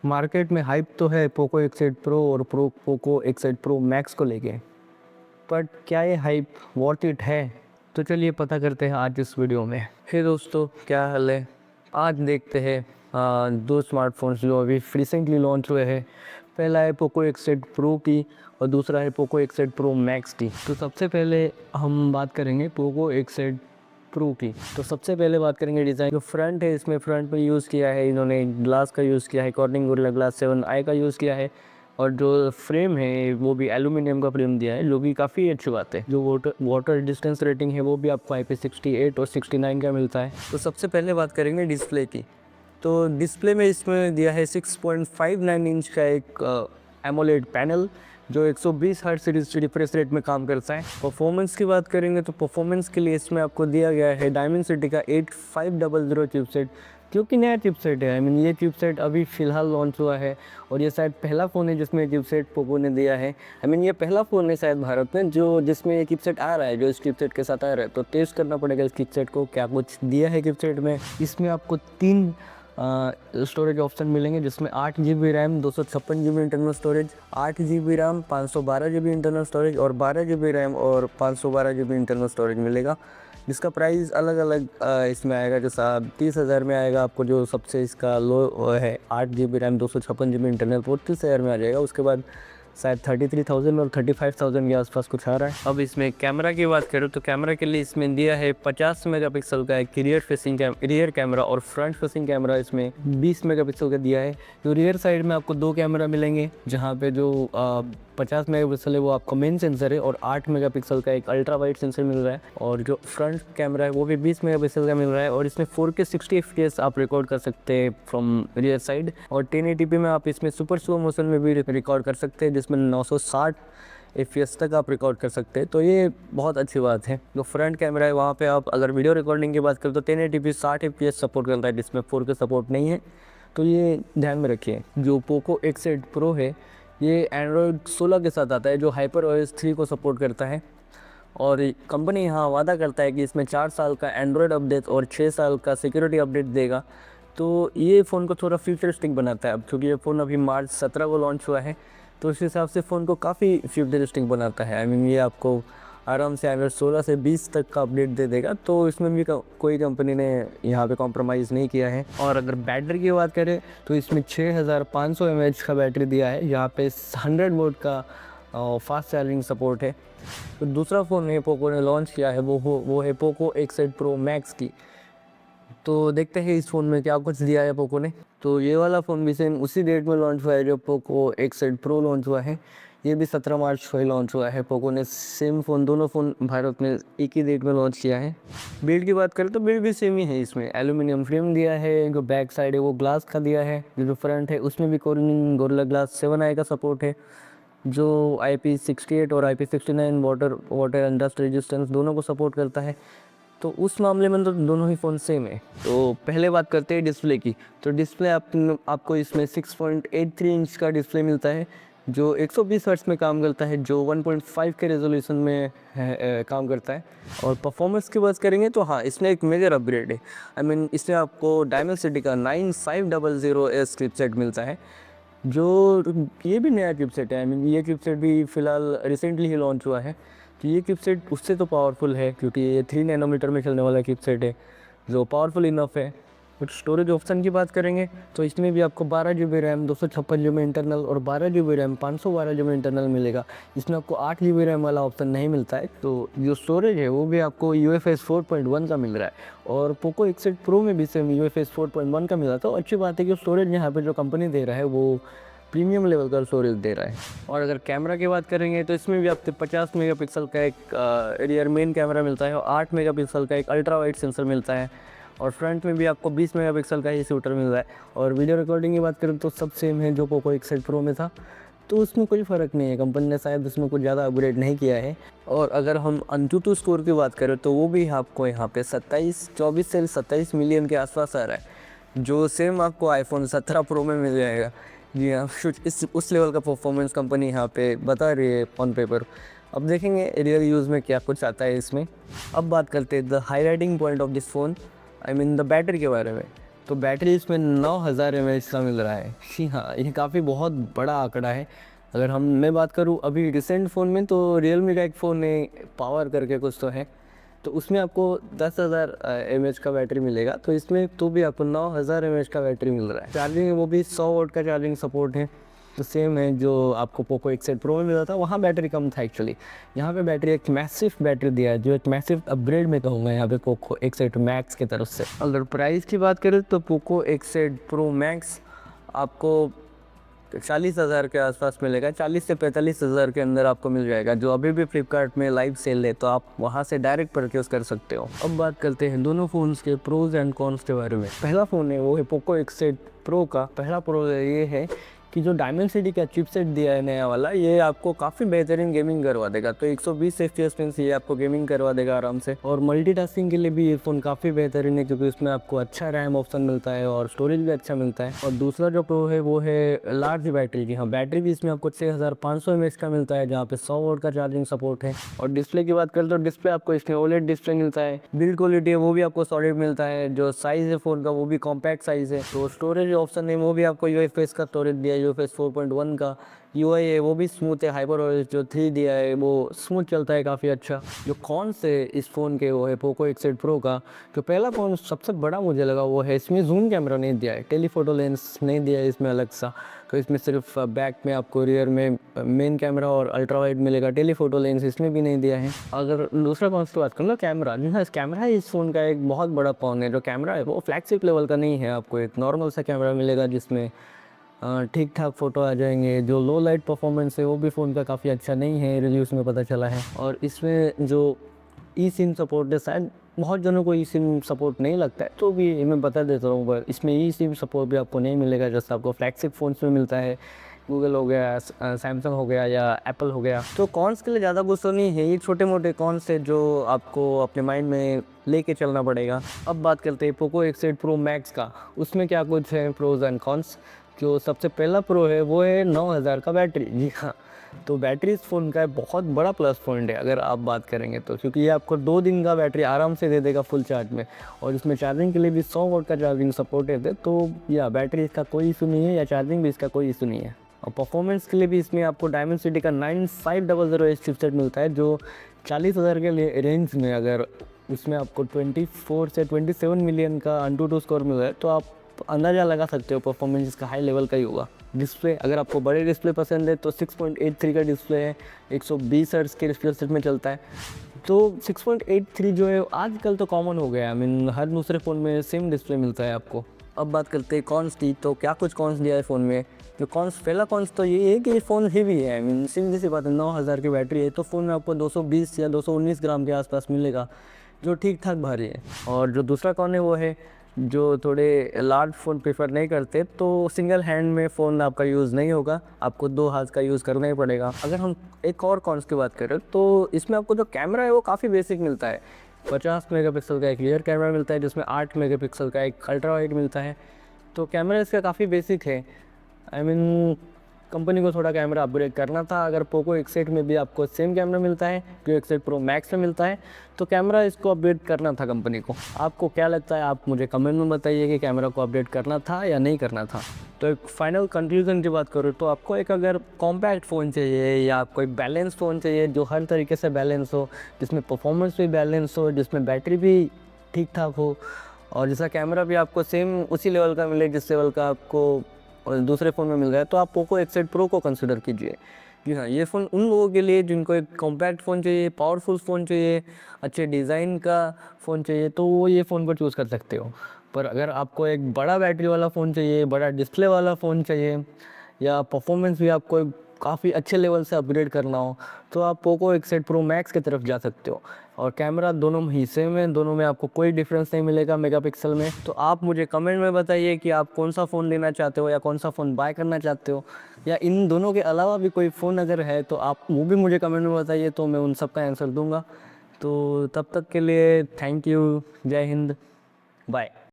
Market में hype तो है पोको X8 प्रो और पोको X8 प्रो मैक्स को लेके, बट क्या ये हाइप वर्थ इट है? तो चलिए पता करते हैं आज इस वीडियो में। हे दोस्तों, क्या हाल है? आज देखते हैं दो स्मार्टफोन्स जो अभी रिसेंटली लॉन्च हुए हैं। पहला है पोको X8 प्रो की और दूसरा है पोको X8 प्रो मैक्स की। तो सबसे पहले हम बात करेंगे पोको X8 प्रो की। तो सबसे पहले बात करेंगे डिज़ाइन। जो फ्रंट है, इसमें फ्रंट में यूज़ किया है इन्होंने ग्लास का यूज़ किया है, कॉर्निंग गोरिल्ला ग्लास 7i का यूज़ किया है। और जो फ्रेम है वो भी एल्यूमिनियम का फ्रेम दिया है, जो कि काफ़ी अच्छी बात है। जो वाटर डिस्टेंस रेटिंग है वो भी आपको IP68 और 69 का मिलता है। तो सबसे पहले बात करेंगे डिस्प्ले की। तो डिस्प्ले में इसमें दिया है 6.59 इंच का एक एमोलेड पैनल जो 120 हर्ट्ज रिफ्रेश रेट में काम करता है। परफॉर्मेंस की बात करेंगे तो परफॉर्मेंस के लिए इसमें आपको दिया गया है डायमेंसिटी का 8500 चिपसेट, क्योंकि नया चिपसेट है। ये चिपसेट अभी फ़िलहाल लॉन्च हुआ है और ये शायद पहला फ़ोन है जिसमें चिपसेट पोको ने दिया है। ये पहला फ़ोन है शायद भारत में जिसमें ये चिपसेट आ रहा है, जो इस चिपसेट के साथ आ रहा है। तो टेस्ट करना पड़ेगा इस चिपसेट को, क्या कुछ दिया है चिपसेट में। इसमें आपको 3 स्टोरेज ऑप्शन मिलेंगे, जिसमें 8 GB RAM, 256 GB internal storage, 8 GB RAM, 512 GB internal storage और 12 GB रैम और 512 GB इंटरनल स्टोरेज मिलेगा। जिसका प्राइस अलग अलग इसमें आएगा। जैसा 30,000 में आएगा आपको, जो सबसे इसका लो है 8 GB रैम 256 GB इंटरनल, वो 30,000 में आ जाएगा। उसके बाद शायद 33,000 और 35,000 के आसपास कुछ आ रहा है। अब इसमें कैमरा की बात करूँ तो कैमरा के लिए इसमें दिया है 50 मेगापिक्सल का एक रियर कैमरा और फ्रंट फेसिंग कैमरा इसमें 20 मेगापिक्सल का दिया है। तो रियर साइड में आपको 2 कैमरा मिलेंगे, जहाँ पे जो 50 मेगापिक्सल है वो आपका मेन सेंसर है और 8 मेगापिक्सल का एक अल्ट्रा वाइड सेंसर मिल रहा है। और जो फ्रंट कैमरा है वो भी 20 मेगापिक्सल का मिल रहा है और इसमें 4K 60 FPS आप रिकॉर्ड कर सकते हैं फ्रॉम रियर साइड। और 1080p में आप इसमें सुपर स्लो मोशन में भी रिकॉर्ड कर सकते हैं, जिसमें 960 FPS तक आप रिकॉर्ड कर सकते हैं। तो ये बहुत अच्छी बात है। जो फ्रंट कैमरा है वहाँ पे आप अगर वीडियो रिकॉर्डिंग की बात करें तो 1080p 60 FPS सपोर्ट करता है, जिसमें 4K सपोर्ट नहीं है। तो ये ध्यान में रखिए। जो पोको X8 प्रो है ये एंड्रॉयड 16 के साथ आता है, जो HyperOS 3 को सपोर्ट करता है। और कंपनी यहाँ वादा करता है कि इसमें 4 साल का एंड्रॉयड अपडेट और 6 साल का सिक्योरिटी अपडेट देगा। तो ये फ़ोन को थोड़ा फ्यूचरिस्टिक बनाता है अब, क्योंकि ये फ़ोन अभी मार्च 17 को लॉन्च हुआ है। तो उस हिसाब से फ़ोन को काफ़ी फ्यूचरिस्टिक बनाता है। ये आपको आराम से एंड्रॉयड 16 से 20 तक का अपडेट दे देगा। तो इसमें भी कोई कंपनी ने यहाँ पे कॉम्प्रोमाइज़ नहीं किया है। और अगर बैटरी की बात करें तो इसमें 6500 mAh का बैटरी दिया है। यहाँ पे 100 वोल्ट का फास्ट चार्जिंग सपोर्ट है। तो दूसरा फ़ोन है पोको ने लॉन्च किया है वो है पोको X8 प्रो मैक्स की। तो देखते हैं इस फ़ोन में क्या कुछ दिया है पोको ने। तो ये वाला फ़ोन भी सेम उसी डेट में लॉन्च हुआ है जो पोको X8 प्रो लॉन्च हुआ है। ये भी 17 मार्च को ही लॉन्च हुआ है। पोको ने सेम फ़ोन, दोनों फ़ोन भारत में एक ही डेट में लॉन्च किया है। बिल्ड की बात करें तो बिल्ड भी सेम ही है। इसमें एल्यूमिनियम फ्रेम दिया है, जो बैक साइड है वो ग्लास का दिया है, जो फ्रंट है उसमें भी कॉर्निंग गोरिल्ला ग्लास 7i का सपोर्ट है, जो IP68 और IP69 water and dust resistance दोनों को सपोर्ट करता है। तो उस मामले में तो दोनों ही फ़ोन सेम है। तो पहले बात करते हैं डिस्प्ले की। तो डिस्प्ले आपको इसमें 6.83 इंच का डिस्प्ले मिलता है, जो 120 हर्ट्ज में काम करता है, जो 1.5 के रेजोल्यूशन में काम करता है। और परफॉर्मेंस की बात करेंगे तो हाँ, इसमें एक मेजर अपग्रेड है। इसमें आपको डायमेंसिटी का 9500S चिपसेट मिलता है, जो ये भी नया चिपसेट है। ये चिपसेट भी फ़िलहाल रिसेंटली ही लॉन्च हुआ है। तो ये चिपसेट उससे तो पावरफुल है, क्योंकि ये 3 नैनोमीटर में चलने वाला चिपसेट है, जो पावरफुल इनफ है। कुछ स्टोरेज ऑप्शन की बात करेंगे तो इसमें भी आपको 12 GB रैम, 256 GB इंटरनल और 12 GB रैम, 512 GB इंटरनल मिलेगा। इसमें आपको 8 GB रैम वाला ऑप्शन नहीं मिलता है। तो जो स्टोरेज है वो भी आपको UFS 4.1 का मिल रहा है। और पोको X8 प्रो में भी सेम UFS 4.1 का मिला। तो अच्छी बात है कि स्टोरेज यहाँ पर जो कंपनी दे रहा है वो प्रीमियम लेवल का स्टोरेज दे रहा है। और अगर कैमरा की बात करेंगे तो इसमें भी आपको 50 मेगापिक्सल का एक रियर मेन कैमरा मिलता है और 8 मेगापिक्सल का एक अल्ट्रा वाइड सेंसर मिलता है। और फ्रंट में भी आपको 20 मेगापिक्सल का ही शूटर मिल रहा है। और वीडियो रिकॉर्डिंग की बात करें तो सब सेम है जो पोको X8 प्रो में था। तो उसमें कोई फ़र्क नहीं है, कंपनी ने शायद उसमें कुछ ज़्यादा अपग्रेड नहीं किया है। और अगर हम AnTuTu स्कोर की बात करें तो वो भी आपको यहाँ पे 24 से 27 मिलियन के आसपास आ रहा है, जो सेम आपको iPhone 17 प्रो में मिल जाएगा। जी हाँ, उस लेवल का परफॉर्मेंस कंपनी यहाँ पे बता रही है ऑन पेपर। अब देखेंगे रियल यूज़ में क्या कुछ आता है इसमें। अब बात करते हैं the highlighting point of this phone, the battery के बारे में। तो बैटरी इसमें 9000 mAh का मिल रहा है। जी हाँ, ये काफ़ी बहुत बड़ा आंकड़ा है। अगर मैं बात करूँ अभी रिसेंट फ़ोन में, तो रियलमी का एक फ़ोन है पावर करके कुछ तो है, तो उसमें आपको 10,000 mAh का बैटरी मिलेगा। तो इसमें तो भी आपको 9000 mAh का बैटरी मिल रहा है। चार्जिंग वो भी 100 वोल्ट का चार्जिंग सपोर्ट है, तो सेम है जो आपको पोको X8 Pro में मिला था। वहाँ बैटरी कम था एक्चुअली, यहाँ पे बैटरी एक मैसिव बैटरी दिया है, जो एक मैसिव अपग्रेड में कहूँगा यहाँ पे पोको X8 Max की तरफ से। अगर प्राइस की बात करें तो पोको X8 Pro Max आपको 40,000 के आसपास मिलेगा। 40 से 45,000 के अंदर आपको मिल जाएगा, जो अभी भी फ्लिपकार्ट में लाइव सेल है, तो आप वहाँ से डायरेक्ट परचेस कर सकते हो। अब बात करते हैं दोनों फ़ोन्स के प्रोज एंड कॉन्स के बारे में। पहला फ़ोन है वो है पोको X8 Pro का। पहला प्रो ये है कि जो डायमेंसिटी का चिपसेट दिया है नया वाला, ये आपको काफ़ी बेहतरीन गेमिंग करवा देगा। तो 120 FPS में ये आपको गेमिंग करवा देगा आराम से। और मल्टीटास्किंग के लिए भी ये फ़ोन काफ़ी बेहतरीन है, क्योंकि उसमें आपको अच्छा रैम ऑप्शन मिलता है और स्टोरेज भी अच्छा मिलता है। और दूसरा जो प्रो है वो है लार्ज बैटरी की। हाँ, बैटरी भी इसमें आपको 6500 mAh का मिलता है, जहाँ पे 100 वोल्ट का चार्जिंग सपोर्ट है। और डिस्प्ले की बात करें तो डिस्प्ले आपको इसमें OLED डिस्प्ले मिलता है। बिल्ड क्वालिटी है वो भी आपको सॉलिड मिलता है। जो साइज़ है फ़ोन का वो भी कॉम्पैक्ट साइज़ है। तो स्टोरेज ऑप्शन है वो भी आपको UFS का स्टोरेज दिया है, UFS 4.1 का। UI है वो भी स्मूथ है, HyperOS जो 3 दिया है वो स्मूथ चलता है काफ़ी अच्छा। जो कॉन्स है इस फ़ोन के वो है पोको X8 Pro का। जो पहला फ़ोन सबसे बड़ा मुझे लगा वो है इसमें जूम कैमरा नहीं दिया है, टेलीफोटो लेंस नहीं दिया है इसमें अलग सा। तो इसमें सिर्फ बैक में आपको रियर में मेन कैमरा और अल्ट्रा वाइड मिलेगा, टेलीफोटो लेंस इसमें भी नहीं दिया है। अगर दूसरा कॉन्स की बात करूँ ना, कैमरा, इस कैमरा इस फ़ोन का एक बहुत बड़ा कॉन है। जो कैमरा है वो फ्लैगशिप लेवल का नहीं है, आपको एक नॉर्मल सा कैमरा मिलेगा जिसमें ठीक ठाक फ़ोटो आ जाएंगे। जो लो लाइट परफॉर्मेंस है वो भी फ़ोन का काफ़ी अच्छा नहीं है, रिव्यूज़ में पता चला है। और इसमें जो ई सिम सपोर्ट है, शायद बहुत जनों को ई सिम सपोर्ट नहीं लगता है, तो भी मैं बता देता हूँ, पर इसमें ई सिम सपोर्ट भी आपको नहीं मिलेगा, जैसे आपको फ्लैगशिप फ़ोन्स में मिलता है, गूगल हो गया, सैमसंग हो गया या एप्पल हो गया। तो कॉन्स के लिए ज़्यादा गुस्सा नहीं है, ये छोटे मोटे कॉन्स है जो आपको अपने माइंड में लेके चलना पड़ेगा। अब बात करते हैं पोको X8 Pro Max का। उसमें क्या कुछ है प्रोज एंड कॉन्स। जो सबसे पहला प्रो है वो है 9000 का बैटरी। जी हाँ, तो बैटरी इस फ़ोन का बहुत बड़ा प्लस पॉइंट है अगर आप बात करेंगे तो, क्योंकि ये आपको 2 दिन का बैटरी आराम से दे देगा फुल चार्ज में। और इसमें चार्जिंग के लिए भी 100 वोल्ट का चार्जिंग सपोर्टेड है। तो या बैटरी इसका कोई इशू नहीं है, या चार्जिंग भी इसका कोई इशू नहीं है। और परफॉर्मेंस के लिए भी इसमें आपको डायमेंसिटी का 9500H चिपसेट मिलता है, जो 40,000 के रेंज में, अगर उसमें आपको 24 से 27 मिलियन का AnTuTu स्कोर मिल रहा है, तो आप अंदाज़ा लगा सकते हो परफॉर्मेंस इसका हाई लेवल का ही होगा। डिस्प्ले, अगर आपको बड़े डिस्प्ले पसंद है तो 6.83 का डिस्प्ले है, 120 हर्ट्ज़ के रिफ्रेश रेट में चलता है। तो 6.83 जो है आजकल तो कॉमन हो गया है, हर दूसरे फ़ोन में सेम डिस्प्ले मिलता है आपको। अब बात करते हैं कॉन्स की, तो क्या कुछ कॉन्स दिया है फ़ोन में। जो कॉन्स, पहला कॉन्स तो ये है कि ये फ़ोन हेवी है। सीधी सी बात है, 9000 की बैटरी है, तो फ़ोन में आपको 220 या 219 ग्राम के आसपास मिलेगा, जो ठीक ठाक भारी है। और जो दूसरा कॉन है वो है, जो थोड़े लार्ज फ़ोन प्रेफर नहीं करते, तो सिंगल हैंड में फ़ोन आपका यूज़ नहीं होगा, आपको 2 हाथ का यूज़ करना ही पड़ेगा। अगर हम एक और कॉन्स की बात करें तो इसमें आपको जो कैमरा है वो काफ़ी बेसिक मिलता है। 50 मेगापिक्सल का एक रियर कैमरा मिलता है, जिसमें 8 मेगापिक्सल का एक अल्ट्रा वाइड मिलता है। तो कैमरा इसका काफ़ी बेसिक है। कंपनी को थोड़ा कैमरा अपग्रेड करना था। अगर पोको X8 में भी आपको सेम कैमरा मिलता है जो X8 Pro Max में मिलता है, तो कैमरा इसको अपडेट करना था कंपनी को। आपको क्या लगता है, आप मुझे कमेंट में बताइए कि कैमरा को अपडेट करना था या नहीं करना था। तो एक फाइनल कंक्लूजन की बात करूँ तो आपको एक अगर कॉम्पैक्ट फ़ोन चाहिए, या आपको एक बैलेंस फ़ोन चाहिए जो हर तरीके से बैलेंस हो, जिसमें परफॉर्मेंस भी बैलेंस हो, जिसमें बैटरी भी ठीक ठाक हो, और जिसका कैमरा भी आपको सेम उसी लेवल का मिले जिस लेवल का आपको और दूसरे फ़ोन में मिल रहा है, तो आप पोको X8 Pro को कंसिडर कीजिए। जी हाँ, ये फ़ोन उन लोगों के लिए जिनको एक कॉम्पैक्ट फ़ोन चाहिए, पावरफुल फ़ोन चाहिए, अच्छे डिज़ाइन का फ़ोन चाहिए, तो वो ये फ़ोन को चूज़ कर सकते हो। पर अगर आपको एक बड़ा बैटरी वाला फ़ोन चाहिए, बड़ा डिस्प्ले वाला फ़ोन चाहिए, या परफॉर्मेंस भी आपको काफ़ी अच्छे लेवल से अपग्रेड करना हो, तो आप पोको X8 Pro Max की तरफ जा सकते हो। और कैमरा दोनों ही सेम है, दोनों में आपको कोई डिफरेंस नहीं मिलेगा मेगापिक्सल में। तो आप मुझे कमेंट में बताइए कि आप कौन सा फ़ोन लेना चाहते हो, या कौन सा फ़ोन बाय करना चाहते हो, या इन दोनों के अलावा भी कोई फ़ोन अगर है तो आप वो भी मुझे कमेंट में बताइए, तो मैं उन सब का आंसर दूँगा। तो तब तक के लिए थैंक यू, जय हिंद, बाय।